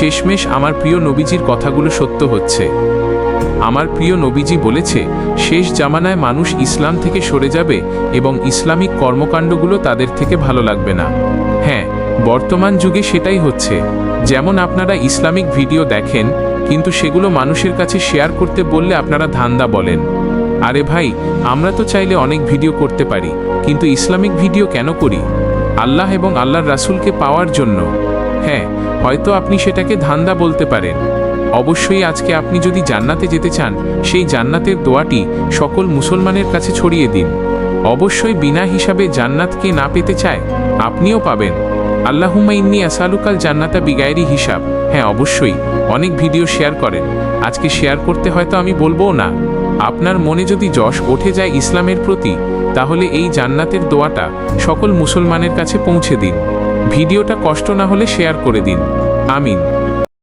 শেষমেশ আমার প্রিয় নবীজির কথাগুলো সত্য হচ্ছে। আমার প্রিয় নবীজি বলেছে, শেষ জামানায় মানুষ ইসলাম থেকে সরে যাবে এবং ইসলামিক কর্মকাণ্ডগুলো তাদের থেকে ভালো লাগবে না। হ্যাঁ, বর্তমান যুগে সেটাই হচ্ছে। যেমন আপনারা ইসলামিক ভিডিও দেখেন, কিন্তু সেগুলো মানুষের কাছে শেয়ার করতে বললে আপনারা ধান্দা বলেন। আরে ভাই, আমরা তো চাইলে অনেক ভিডিও করতে পারি, কিন্তু ইসলামিক ভিডিও কেন করি? আল্লাহ এবং আল্লাহর রাসূলকে পাওয়ার জন্য। হ্যাঁ, হয়তো আপনি সেটাকে ধান্দা বলতে পারেন। অবশ্যই আজকে আপনি যদি জান্নাতে যেতে চান, সেই জান্নাতের দোয়াটি সকল মুসলমানের কাছে ছড়িয়ে দিন। অবশ্যই বিনা হিসাবে জান্নাতকে না পেতে চায়, আপনিও পাবেন। আল্লাহুম্মা ইন্নী আসালুকাল জান্নাতা বিগাইরি হিসাব। হ্যাঁ, অবশ্যই অনেক ভিডিও শেয়ার করেন, আজকে শেয়ার করতে হয়তো আমি বলবও না। আপনার মনে যদি যশ উঠে যায় ইসলামের প্রতি, তাহলে এই জান্নাতের দোয়াটা সকল মুসলমানের কাছে পৌঁছে দিন। ভিডিওটা কষ্ট না হলে শেয়ার করে দিন। আমিন।